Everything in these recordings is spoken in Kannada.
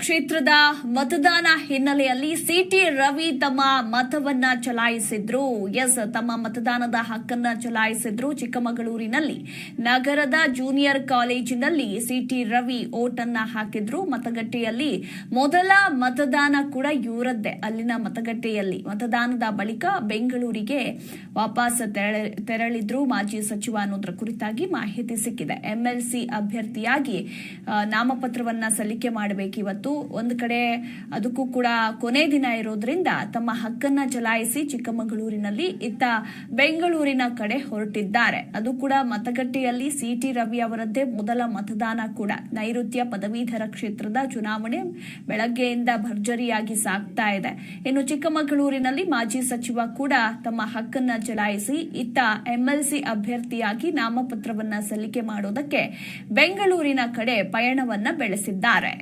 ಕ್ಷೇತ್ರದ ಮತದಾನ ಹಿನ್ನೆಲೆಯಲ್ಲಿ ಸಿಟಿ ರವಿ ತಮ್ಮ ಮತವನ್ನ ಚಲಾಯಿಸಿದ್ರು. ತಮ್ಮ ಮತದಾನದ ಹಕ್ಕನ್ನ ಚಲಾಯಿಸಿದ್ರು. ಚಿಕ್ಕಮಗಳೂರಿನಲ್ಲಿ ನಗರದ ಜೂನಿಯರ್ ಕಾಲೇಜಿನಲ್ಲಿ ಸಿಟಿ ರವಿ ಓಟ್ ಅನ್ನ ಹಾಕಿದ್ರು. ಮತಗಟ್ಟೆಯಲ್ಲಿ ಮೊದಲ ಮತದಾನ ಕೂಡ ಇವರದ್ದೇ. ಅಲ್ಲಿನ ಮತಗಟ್ಟೆಯಲ್ಲಿ ಮತದಾನದ ಬಳಿಕ ಬೆಂಗಳೂರಿಗೆ ವಾಪಸ್ ತೆರಳಿದ್ರು ಮಾಜಿ ಸಚಿವ ಅನ್ನೋದ್ರ ಕುರಿತಾಗಿ ಮಾಹಿತಿ ಸಿಕ್ಕಿದೆ. ಎಂಎಲ್ಸಿ ಅಭ್ಯರ್ಥಿಯಾಗಿ ನಾಮಪತ್ರವನ್ನ ಸಲ್ಲಿಕೆ ಮಾಡಬೇಕು ಇವತ್ತು. ಒಂದು ಕಡೆ ಅದಕ್ಕೂ ಕೂಡ ಕೊನೆ ದಿನ ಇರೋದ್ರಿಂದ ತಮ್ಮ ಹಕ್ಕನ್ನ ಚಲಾಯಿಸಿ ಚಿಕ್ಕಮಗಳೂರಿನಲ್ಲಿ ಇತ್ತ ಬೆಂಗಳೂರಿನ ಕಡೆ ಹೊರಟಿದ್ದಾರೆ. ಅದು ಕೂಡ ಮತಗಟ್ಟೆಯಲ್ಲಿ ಸಿಟಿ ರವಿ ಅವರದ್ದೇ ಮೊದಲ ಮತದಾನ ಕೂಡ. ನೈಋತ್ಯ ಪದವೀಧರ ಕ್ಷೇತ್ರದ ಚುನಾವಣೆ ಬೆಳಗ್ಗೆಯಿಂದ ಭರ್ಜರಿಯಾಗಿ ಸಾಗ್ತಾ ಇದೆ. ಇನ್ನು ಚಿಕ್ಕಮಗಳೂರಿನಲ್ಲಿ ಮಾಜಿ ಸಚಿವ ಕೂಡ ತಮ್ಮ ಹಕ್ಕನ್ನ ಚಲಾಯಿಸಿ ಇತ್ತ ಎಂಎಲ್ಸಿ ಅಭ್ಯರ್ಥಿಯಾಗಿ ನಾಮಪತ್ರವನ್ನ ಸಲ್ಲಿಕೆ ಮಾಡೋದಕ್ಕೆ ಬೆಂಗಳೂರಿನ ಕಡೆ ಪಯಣವನ್ನ ಬೆಳೆಸಿದ್ದಾರೆ.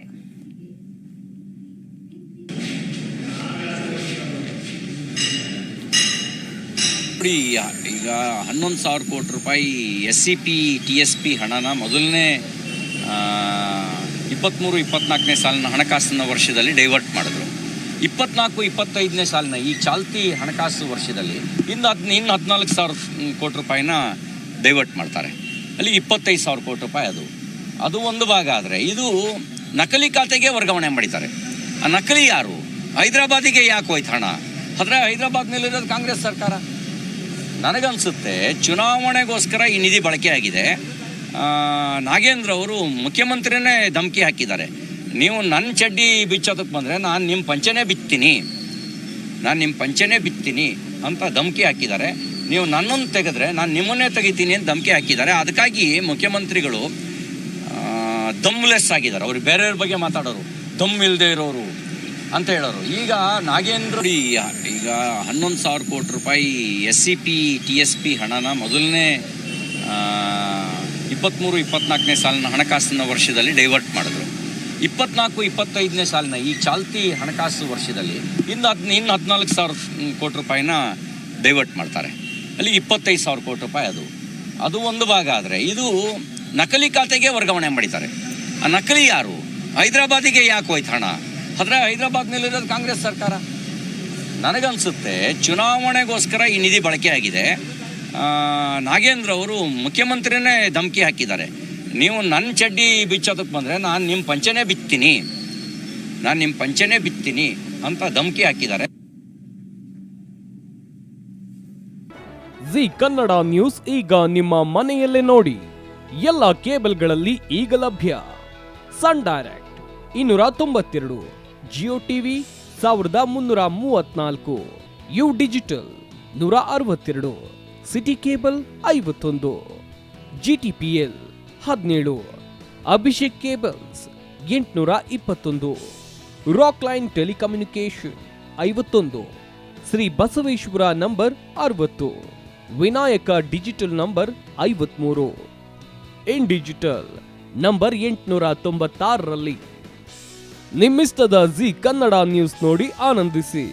ಈಗ 11,000 ಕೋಟಿ ರೂಪಾಯಿ SCP TSP ಹಣನ ಮೊದಲನೇ 23-24ನೇ ಸಾಲಿನ ಹಣಕಾಸಿನ ವರ್ಷದಲ್ಲಿ ಡೈವರ್ಟ್ ಮಾಡಿದ್ರು. 24-25ನೇ ಸಾಲಿನ ಈ ಚಾಲ್ತಿ ಹಣಕಾಸು ವರ್ಷದಲ್ಲಿ ಇನ್ನು 14,000 ಕೋಟಿ ರೂಪಾಯಿನ ಡೈವರ್ಟ್ ಮಾಡ್ತಾರೆ. ಅಲ್ಲಿ 25,000 ಕೋಟಿ ರೂಪಾಯಿ ಅದು ಒಂದು ಭಾಗ. ಆದರೆ ಇದು ನಕಲಿ ಖಾತೆಗೆ ವರ್ಗಾವಣೆ ಮಾಡಿದ್ದಾರೆ. ಆ ನಕಲಿ ಯಾರು? ಹೈದರಾಬಾದಿಗೆ ಯಾಕೆ ಹೋಯ್ತು ಹಣ? ಆದರೆ ಹೈದರಾಬಾದ್ನಲ್ಲಿರೋದು ಕಾಂಗ್ರೆಸ್ ಸರ್ಕಾರ. ನನಗನ್ಸುತ್ತೆ ಚುನಾವಣೆಗೋಸ್ಕರ ಈ ನಿಧಿ ಬಳಕೆ ಆಗಿದೆ. ನಾಗೇಂದ್ರ ಅವರು ಮುಖ್ಯಮಂತ್ರಿನೇ ಧಮಕಿ ಹಾಕಿದ್ದಾರೆ. ನೀವು ನನ್ನ ಚಡ್ಡಿ ಬಿಚ್ಚೋದಕ್ಕೆ ಬಂದರೆ ನಾನು ನಿಮ್ಮ ಪಂಚನೇ ಬಿತ್ತೀನಿ ಅಂತ ಧಮಕಿ ಹಾಕಿದ್ದಾರೆ. ನೀವು ನನ್ನನ್ನು ತೆಗೆದ್ರೆ ನಾನು ನಿಮ್ಮನ್ನೇ ತೆಗಿತೀನಿ ಅಂತ ಧಮಕಿ ಹಾಕಿದ್ದಾರೆ. ಅದಕ್ಕಾಗಿ ಮುಖ್ಯಮಂತ್ರಿಗಳು ದಮ್ಲೆಸ್ ಆಗಿದ್ದಾರೆ. ಅವ್ರು ಬೇರೆಯವ್ರ ಬಗ್ಗೆ ಮಾತಾಡೋರು, ದಮ್ ಇಲ್ಲದೆ ಇರೋರು ಅಂತ ಹೇಳೋರು. ಈಗ ನಾಗೇಂದ್ರ ಈಗ 11,000 ಕೋಟಿ ರೂಪಾಯಿ SCP TSP ಹಣನ ಮೊದಲನೇ 23-24ನೇ ಸಾಲಿನ ಹಣಕಾಸಿನ ವರ್ಷದಲ್ಲಿ ಡೈವರ್ಟ್ ಮಾಡಿದ್ರು. 24-25ನೇ ಸಾಲಿನ ಈ ಚಾಲ್ತಿ ಹಣಕಾಸು ವರ್ಷದಲ್ಲಿ ಇನ್ನು 14,000 ಕೋಟಿ ರೂಪಾಯಿನ ಡೈವರ್ಟ್ ಮಾಡ್ತಾರೆ. ಅಲ್ಲಿ 25,000 ಕೋಟಿ ರೂಪಾಯಿ ಅದು ಒಂದು ಭಾಗ. ಆದರೆ ಇದು ನಕಲಿ ಖಾತೆಗೆ ವರ್ಗಾವಣೆ ಮಾಡಿದ್ದಾರೆ. ಆ ನಕಲಿ ಯಾರು? ಹೈದರಾಬಾದಿಗೆ ಯಾಕೆ ಹೋಯ್ತು ಹಣ? ಆದರೆ ಹೈದರಾಬಾದ್ನಲ್ಲಿರೋದು ಕಾಂಗ್ರೆಸ್ ಸರ್ಕಾರ. ನನಗನ್ಸುತ್ತೆ ಚುನಾವಣೆಗೋಸ್ಕರ ಈ ನಿಧಿ ಬಳಕೆ ಆಗಿದೆ. ನಾಗೇಂದ್ರ ಅವರು ಮುಖ್ಯಮಂತ್ರಿನೇ ಧಮಕಿ ಹಾಕಿದ್ದಾರೆ. ನೀವು ನನ್ನ ಚಡ್ಡಿ ಬಿಚ್ಚೋದಕ್ಕೆ ಬಂದರೆ ನಾನು ನಿಮ್ಮ ಪಂಚನೇ ಬಿತ್ತೀನಿ ಅಂತ ಧಮಕಿ ಹಾಕಿದ್ದಾರೆ. ಜಿ ಕನ್ನಡ ನ್ಯೂಸ್ ಈಗ ನಿಮ್ಮ ಮನೆಯಲ್ಲೇ ನೋಡಿ. ಎಲ್ಲ ಕೇಬಲ್ಗಳಲ್ಲಿ ಈಗ ಲಭ್ಯ. Sun Direct 292, Jio TV 1334, U digital 162, City Cable 51, GTPL 17, Abhishek Cables 821, Rock Line Telecommunication 51, Shri Basaveshwara number 60, Vinayaka digital number 53, In digital number 896ರಲ್ಲಿ. ನಿಮ್ಮಿಸ್ತದ ಜಿ ಕನ್ನಡ ನ್ಯೂಸ್ ನೋಡಿ ಆನಂದಿಸಿ.